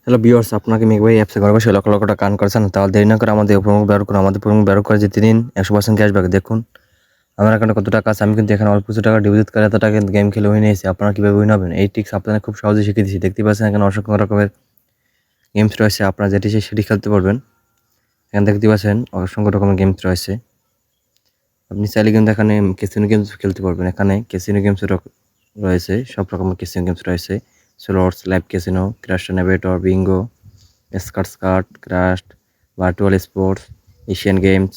Hello viewers, আপনাকে মেঘভাই অ্যাপসে ঘরে বসে লক্ষ লক্ষ টাকা আর্ন করেছেন, তাহলে দেরি না করে আমাদের প্রোমো ব্যবহার করুন। আমাদের প্রোমো ব্যবহার করে জিতে নিন 100% ক্যাশব্যাক। দেখুন আমার অ্যাকাউন্টে কত টাকা আছে। আমি কিন্তু এখানে অল্প কিছু টাকা ডিপোজিট করে এত টাকা কিন্তু গেম খেলে উইন হয়েছি। আপনারা কীভাবে উইন হবেন এই ট্রিক্স আপনাদের খুব সহজে শিখিয়ে দিচ্ছি। দেখতে পাচ্ছেন এখানে অসংখ্য রকমের গেমস রয়েছে, আপনারা যেটি সেটি খেলতে পারবেন। এখানে দেখতে পাচ্ছেন অসংখ্য রকমের গেমস রয়েছে। আপনি চাইলে কিন্তু এখানে ক্যাসিনো গেমস খেলতে পারবেন। এখানে ক্যাসিনো গেমস রয়েছে, সব রকমের ক্যাসিনো গেমস রয়েছে। Slots, live casino, crash navigator, bingo, skirt, crust, virtual sports, Asian games,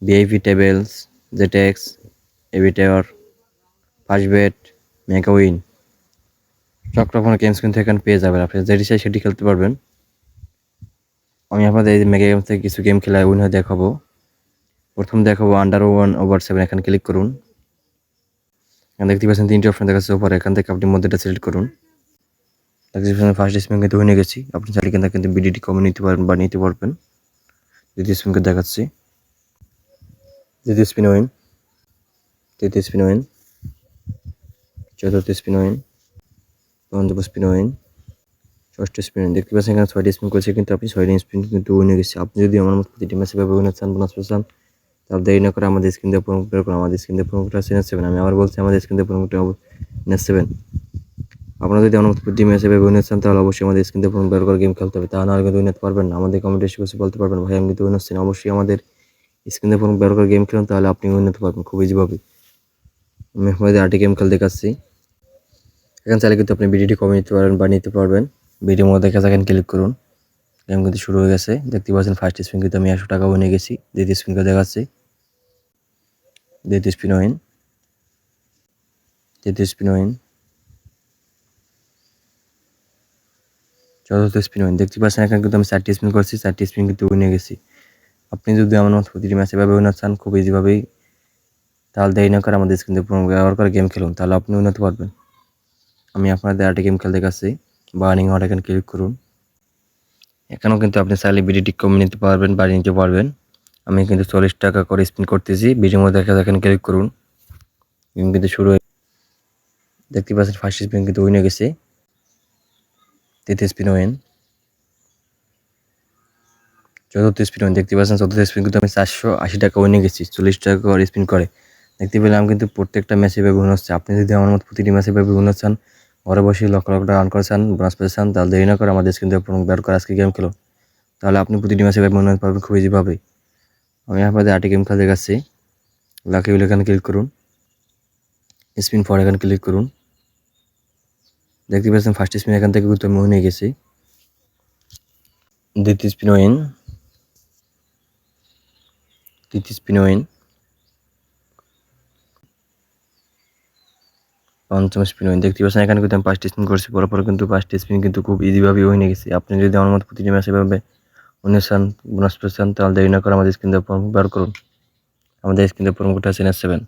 VIP tables, JetX, AB tower, first bet, mega win, সব রকমের গেমস কিন্তু এখানে পেয়ে যাবেন। আপনি যেটি চাই সেটি খেলতে পারবেন। আমি আপনাদের এই মেগা গেমস থেকে কিছু গেম খেলা উইন হয়ে দেখাবো। প্রথম দেখাবো Under 1/7। এখানে ক্লিক করুন। এখানে দেখতে পাচ্ছেন তিনটি অপশন দেখাচ্ছে উপরে, এখান থেকে আপনি মধ্যেটা সিলেক্ট করুন। দেখতে পাচ্ছেন ফার্স্ট স্পিন কিন্তু হয়ে গেছি। আপনি চাইলে কিন্তু বিডিটি কমে নিতে পারবেন বা নিতে পারবেন। দ্বিতীয় স্পিনকে দেখাচ্ছি, দ্বিতীয় স্পিন উইন, তৃতীয় স্পিন উইন, চতুর্থ স্পিন উইন, পঞ্চম স্পিন উইন, ষষ্ঠ স্পিন উইন। দেখতে পাচ্ছেন এখানে 6টি স্পিন করেছে, কিন্তু আপনি 6টি স্পিন কিন্তু উইন হয়ে গেছে। আপনি যদি আমার মতো প্রতিটি ম্যাচে ভাবে উইন চান, বোনাস চান, তাহলে দেরি না করে আমাদের স্ক্রিন দিয়ে প্রোমো বের করুন। আমাদের স্ক্রিন দিয়ে প্রোমোটা N7। আমি আবার বলছি, আমাদের স্ক্রিন দিয়ে প্রোমোটা N7। আপনারা যদি আমার মতো প্রতিটি ম্যাচে ভাবে উইন চান, তাহলে অবশ্যই আমাদের স্ক্রিন দিয়ে প্রোমো বের করে গেম খেলতে হবে। তা না হলে কিন্তু উইন পারবেন না। আমাদের কমেন্টে এসে বলতে পারবেন, ভাই আমি কিন্তু উইন হচ্ছি না। অবশ্যই আমাদের স্ক্রিন দিয়ে প্রোমো বের করে গেম খেলুন, তাহলে আপনি উইন হতে পারবেন খুব ইজিভাবে। আমি আপনাদের 8টি গেম খেলে দেখাচ্ছি। এখানে চাইলে কিন্তু আপনি ভিডিওটি কমে নিতে পারবেন বা নিতে পারবেন। ভিডিওর মধ্যে দেখা যাবেন, ক্লিক করুন। গেম কিন্তু শুরু হয়ে গেছে। দেখতে পাচ্ছেন ফার্স্ট স্পিন কিন্তু আমি 100 টাকা উইনে গেছি। দ্বিতীয় স্পিনকে দেখাচ্ছি, দ্বিতীয় স্পিন উইন, তৃতীয় স্পিন উইন, চতুর্থ স্পিন উইন। দেখতে পাচ্ছেন এখানে কিন্তু আমি 4টি স্পিন করছি, 4টি স্পিন কিন্তু উইনে গেছি। আপনি যদি আমার মতো প্রতিটি ম্যাচে ভাবে উইনার চান খুব ইজিভাবেই, তাহলে দেরি না করে আমাদের স্ক্রিন দিয়ে ব্যবহার করে গেম খেলুন, তাহলে আপনি উইন হতে পারবেন। আমি আপনাদের 8টি গেম খেলতে দেখাচ্ছি। বার্নিং হট এখানে ক্লিক করুন। এখানেও কিন্তু আপনি চাইলে বিডিটি কমে নিতে পারবেন বা নিতে পারবেন। আমি কিন্তু 40 টাকা করে স্পিন করতেছি। ভিডিওর মধ্যে দেখা এখানে ক্লিক করুন। গেম কিন্তু শুরু হয়ে দেখতে পাচ্ছেন ফার্স্ট স্পিন কিন্তু উইন হয়ে গেছে। তৃতীয় স্পিন উইন, চতুর্থ স্পিন উইন। দেখতে পাচ্ছেন চতুর্থ স্পিন কিন্তু আমি 480 টাকা উইনে গেছি 40 টাকা করে স্পিন করে। দেখতে পেলাম কিন্তু প্রত্যেকটা ম্যাচে ভাবে উইন হচ্ছে। আপনি যদি আমার মতো প্রতিটি ম্যাচে ভাবে উইন চান, ঘরে বসে লক্ষ লক্ষ টাকা আর্ন করে চান, বোনাস পেতে চান, তাহলে দেরি না করে আমাদের স্ক্রিন দিয়ে বের করে আজকে গেম খেলো, তাহলে আপনি প্রতিটি ম্যাচে ভাবে উইন হতে পারবেন খুব ইজিভাবে। আমি আপনাদের 8টি গেম খেলে দেখাচ্ছি। লাকি উইল এখানে ক্লিক করুন। স্পিন ফর এখানে ক্লিক করুন। দেখতে পাচ্ছেন ফার্স্ট স্পিন এখান থেকে কিন্তু আমি উইন হয়ে গেছি। দ্বিতীয় স্পিন উইন, তৃতীয় স্পিন উইন, পঞ্চম স্পিন উইন। দেখতে পাচ্ছেন এখানে কিন্তু আমি 5টি স্পিন করছি, পরপর কিন্তু 5টি স্পিন কিন্তু খুব ইজিভাবে উইন হয়ে গেছি। আপনি যদি আমার মতো প্রতিটি ম্যাচে ভাবে উইন চান, বোনাস পেতে চান, তাহলে দেরি না করে আমাদের স্ক্রিন দিয়ে বের করুন। আমাদের স্ক্রিন দিয়ে প্রোমো কোড আছে N7।